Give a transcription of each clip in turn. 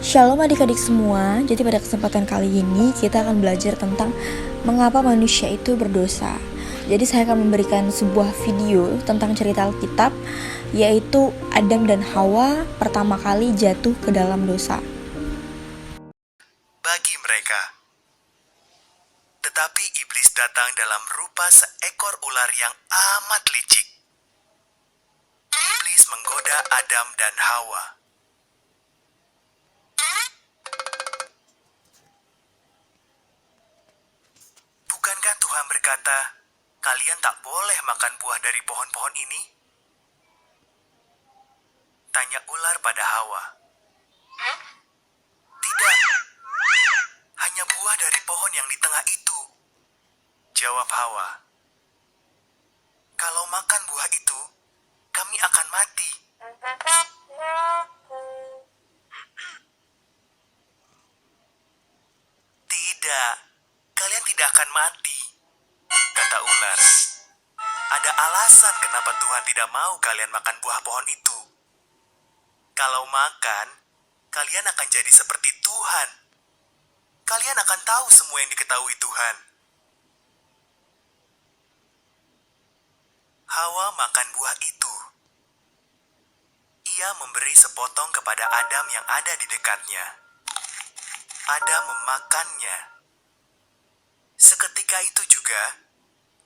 Shalom adik-adik semua. Jadi pada kesempatan kali ini kita akan belajar tentang mengapa manusia itu berdosa. Jadi saya akan memberikan sebuah video tentang cerita Alkitab, yaitu Adam dan Hawa pertama kali jatuh ke dalam dosa. Bagi mereka, tetapi iblis datang dalam rupa seekor ular yang amat licik. Iblis menggoda Adam dan Hawa. Bukankah Tuhan berkata, kalian tak boleh makan buah dari pohon-pohon ini? Tanya ular pada Hawa. Tidak, hanya buah dari pohon yang di tengah itu. Jawab Hawa. Kalau makan buah itu, kami akan mati. Tidak, kalian tidak akan mati, kata ular. Ada alasan kenapa Tuhan tidak mau kalian makan buah pohon itu. Kalau makan, kalian akan jadi seperti Tuhan. Kalian akan tahu semua yang diketahui Tuhan. Hawa makan buah itu. Ia memberi sepotong kepada Adam yang ada di dekatnya. Adam memakannya. Seketika itu juga,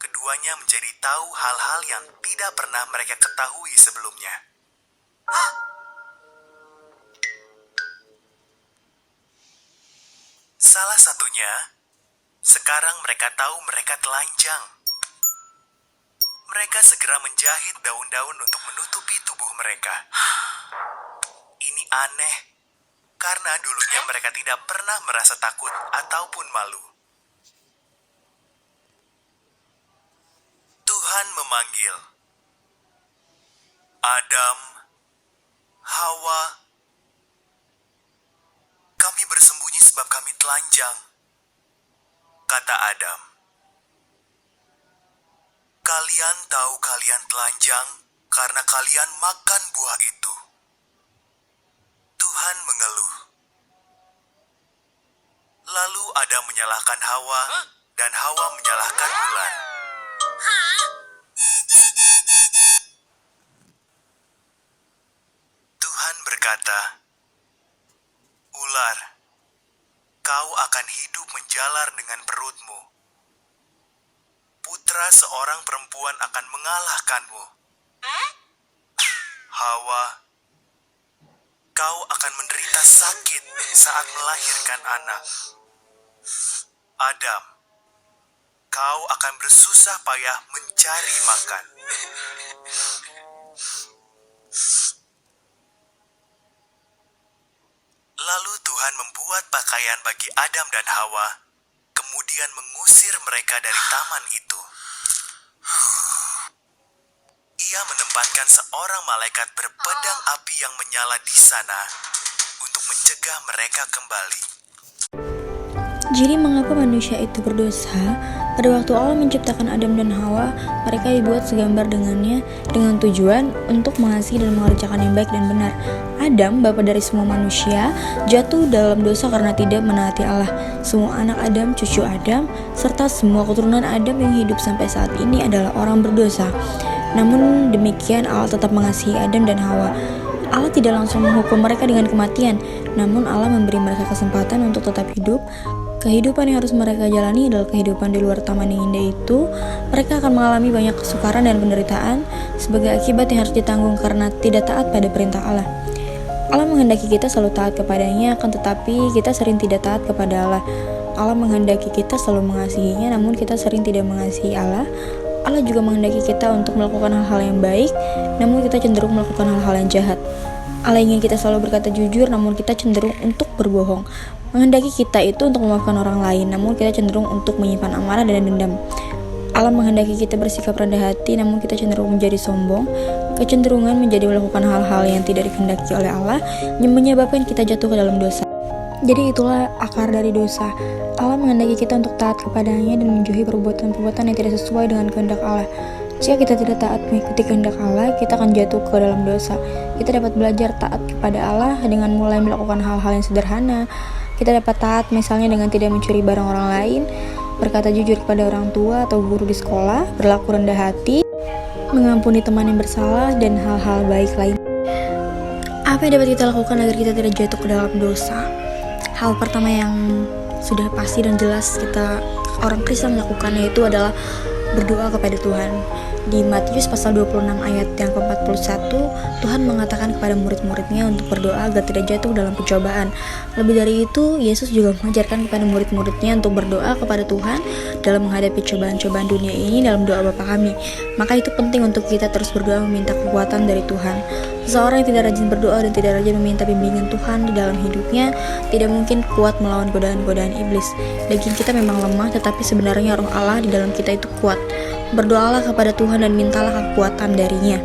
keduanya menjadi tahu hal-hal yang tidak pernah mereka ketahui sebelumnya. Salah satunya, sekarang mereka tahu mereka telanjang. Mereka segera menjahit daun-daun untuk menutupi tubuh mereka. Ini aneh, karena dulunya mereka tidak pernah merasa takut ataupun malu. Tuhan memanggil, Adam, Hawa, kami bersembunyi sebab kami telanjang, kata Adam. Kalian tahu kalian telanjang karena kalian makan buah itu. Tuhan mengeluh. Lalu Adam menyalahkan Hawa dan Hawa menyalahkan ular. Tuhan berkata, ular, kau akan hidup menjalar dengan perutmu. Putra seorang perempuan akan mengalahkanmu. Hawa, kau akan menderita sakit saat melahirkan anak. Adam, kau akan bersusah payah mencari makan. Lalu Tuhan membuat pakaian bagi Adam dan Hawa, kemudian mengusir mereka dari taman itu. Ia menempatkan seorang malaikat berpedang api yang menyala di sana untuk mencegah mereka kembali. Jadi mengapa manusia itu berdosa? Pada waktu Allah menciptakan Adam dan Hawa, mereka dibuat segambar dengannya dengan tujuan untuk mengasihi dan mengerjakan yang baik dan benar. Adam, bapa dari semua manusia, jatuh dalam dosa karena tidak menaati Allah. Semua anak Adam, cucu Adam, serta semua keturunan Adam yang hidup sampai saat ini adalah orang berdosa. Namun demikian Allah tetap mengasihi Adam dan Hawa. Allah tidak langsung menghukum mereka dengan kematian, namun Allah memberi mereka kesempatan untuk tetap hidup. Kehidupan yang harus mereka jalani adalah kehidupan di luar taman yang indah itu. Mereka akan mengalami banyak kesukaran dan penderitaan sebagai akibat yang harus ditanggung karena tidak taat pada perintah Allah. Allah menghendaki kita selalu taat kepadanya, akan tetapi kita sering tidak taat kepada Allah. Allah menghendaki kita selalu mengasihinya, namun kita sering tidak mengasihi Allah. Allah juga menghendaki kita untuk melakukan hal-hal yang baik, namun kita cenderung melakukan hal-hal yang jahat. Allah ingin kita selalu berkata jujur, namun kita cenderung untuk berbohong. Menghendaki kita itu untuk memaafkan orang lain, namun kita cenderung untuk menyimpan amarah dan dendam. Allah menghendaki kita bersikap rendah hati, namun kita cenderung menjadi sombong. Kecenderungan menjadi melakukan hal-hal yang tidak dikehendaki oleh Allah yang menyebabkan kita jatuh ke dalam dosa. Jadi itulah akar dari dosa. Allah menghendaki kita untuk taat kepadanya dan menjauhi perbuatan-perbuatan yang tidak sesuai dengan kehendak Allah. Jika kita tidak taat mengikuti kehendak Allah, kita akan jatuh ke dalam dosa. Kita dapat belajar taat kepada Allah dengan mulai melakukan hal-hal yang sederhana. Kita dapat taat misalnya dengan tidak mencuri barang orang lain, berkata jujur kepada orang tua atau guru di sekolah, berlaku rendah hati, mengampuni teman yang bersalah, dan hal-hal baik lain. Apa yang dapat kita lakukan agar kita tidak jatuh ke dalam dosa? Hal pertama yang sudah pasti dan jelas kita orang Kristen melakukannya itu adalah berdoa kepada Tuhan. Di Matius pasal 26 ayat yang ke-41, Tuhan mengatakan kepada murid-muridnya untuk berdoa agar tidak jatuh dalam pencobaan. Lebih dari itu, Yesus juga mengajarkan kepada murid-muridnya untuk berdoa kepada Tuhan dalam menghadapi cobaan-cobaan dunia ini dalam doa Bapa kami. Maka itu penting untuk kita terus berdoa meminta kekuatan dari Tuhan. Seseorang yang tidak rajin berdoa dan tidak rajin meminta bimbingan Tuhan di dalam hidupnya tidak mungkin kuat melawan godaan-godaan iblis. Daging kita memang lemah, tetapi sebenarnya roh Allah di dalam kita itu kuat. Berdoalah kepada Tuhan dan mintalah kekuatan darinya.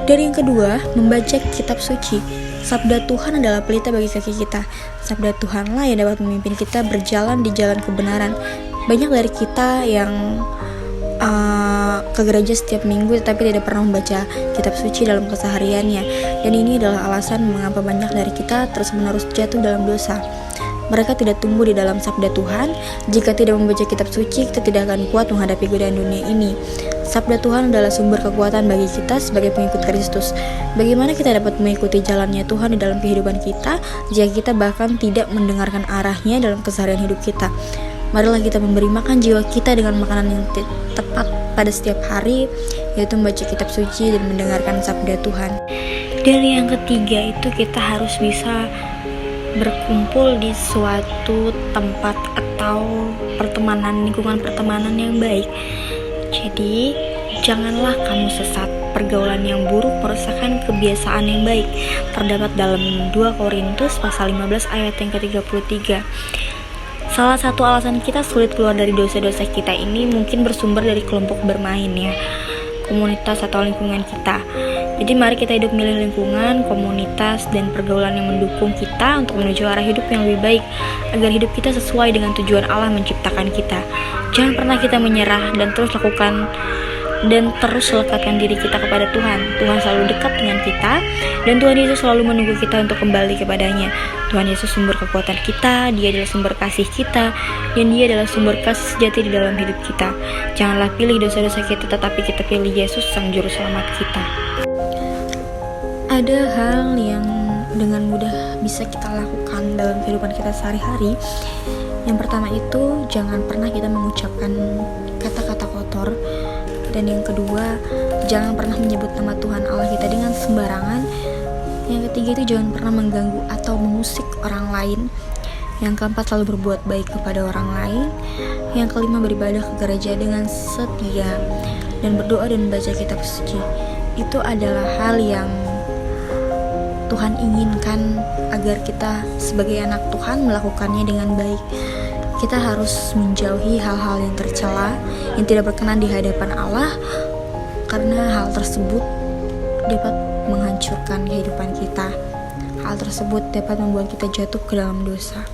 Dan yang kedua, membaca kitab suci. Sabda Tuhan adalah pelita bagi kaki kita. Sabda Tuhanlah yang dapat memimpin kita berjalan di jalan kebenaran. Banyak dari kita yang ke gereja setiap minggu tetapi tidak pernah membaca kitab suci dalam kesehariannya. Dan ini adalah alasan mengapa banyak dari kita terus-menerus jatuh dalam dosa. Mereka tidak tumbuh di dalam sabda Tuhan. Jika tidak membaca kitab suci, kita tidak akan kuat menghadapi godaan dunia ini. Sabda Tuhan adalah sumber kekuatan bagi kita sebagai pengikut Kristus. Bagaimana kita dapat mengikuti jalannya Tuhan di dalam kehidupan kita jika kita bahkan tidak mendengarkan arahnya dalam keseharian hidup kita? Marilah kita memberi makan jiwa kita dengan makanan yang tepat pada setiap hari, yaitu membaca kitab suci dan mendengarkan sabda Tuhan. Dan yang ketiga itu kita harus bisa berkumpul di suatu tempat atau lingkungan pertemanan yang baik. Jadi, janganlah kamu sesat. Pergaulan yang buruk merusakkan kebiasaan yang baik. Terdapat dalam 2 Korintus pasal 15 ayat yang ke-33. Salah satu alasan kita sulit keluar dari dosa-dosa kita ini mungkin bersumber dari kelompok bermain ya, komunitas atau lingkungan kita. Jadi mari kita hidup milih lingkungan, komunitas, dan pergaulan yang mendukung kita untuk menuju arah hidup yang lebih baik, agar hidup kita sesuai dengan tujuan Allah menciptakan kita. Jangan pernah kita menyerah dan terus lekatkan diri kita kepada Tuhan. Tuhan selalu dekat dengan kita, dan Tuhan Yesus selalu menunggu kita untuk kembali kepadanya. Tuhan Yesus sumber kekuatan kita, Dia adalah sumber kasih kita, dan Dia adalah sumber kasih sejati di dalam hidup kita. Janganlah pilih dosa-dosa kita, tetapi kita pilih Yesus, Sang Juru Selamat kita. Ada hal yang dengan mudah bisa kita lakukan dalam kehidupan kita sehari-hari. Yang pertama itu, jangan pernah kita mengucapkan kata-kata kotor. Dan yang kedua, jangan pernah menyebut nama Tuhan Allah kita dengan sembarangan. Yang ketiga itu, jangan pernah mengganggu atau mengusik orang lain. Yang keempat, selalu berbuat baik kepada orang lain. Yang kelima, beribadah ke gereja dengan setia dan berdoa dan membaca kitab suci. Itu adalah hal yang Tuhan inginkan agar kita sebagai anak Tuhan melakukannya dengan baik. Kita harus menjauhi hal-hal yang tercela, yang tidak berkenan di hadapan Allah, karena hal tersebut dapat menghancurkan kehidupan kita. Hal tersebut dapat membuat kita jatuh ke dalam dosa.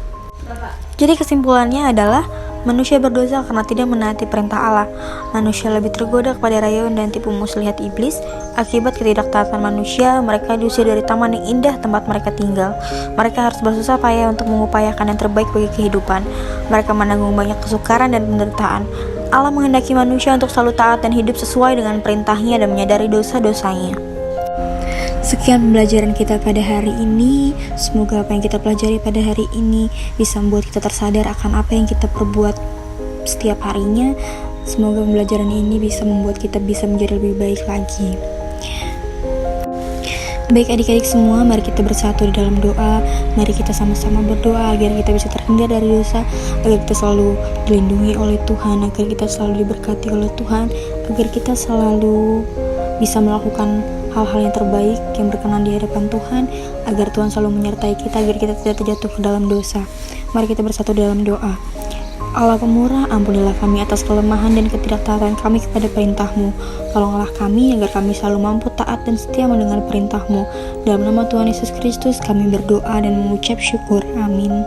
Jadi kesimpulannya adalah manusia berdosa karena tidak menaati perintah Allah. Manusia lebih tergoda kepada rayuan dan tipu muslihat iblis. Akibat ketidaktaatan manusia, mereka diusir dari taman yang indah tempat mereka tinggal. Mereka harus bersusah payah untuk mengupayakan yang terbaik bagi kehidupan. Mereka menanggung banyak kesukaran dan penderitaan. Allah menghendaki manusia untuk selalu taat dan hidup sesuai dengan perintahnya dan menyadari dosa-dosanya. Sekian pembelajaran kita pada hari ini. Semoga apa yang kita pelajari pada hari ini bisa membuat kita tersadar akan apa yang kita perbuat setiap harinya. Semoga pembelajaran ini bisa membuat kita bisa menjadi lebih baik lagi. Baik adik-adik semua, mari kita bersatu di dalam doa. Mari kita sama-sama berdoa agar kita bisa terhindar dari dosa, agar kita selalu dilindungi oleh Tuhan, agar kita selalu diberkati oleh Tuhan, agar kita selalu bisa melakukan hal-hal yang terbaik yang berkenan di hadapan Tuhan, agar Tuhan selalu menyertai kita, agar kita tidak terjatuh ke dalam dosa. Mari kita bersatu dalam doa. Allah pemurah, ampunilah kami atas kelemahan dan ketidaktaatan kami kepada perintah-Mu. Tolonglah kami agar kami selalu mampu taat dan setia mendengar perintah-Mu. Dalam nama Tuhan Yesus Kristus kami berdoa dan mengucap syukur. Amin.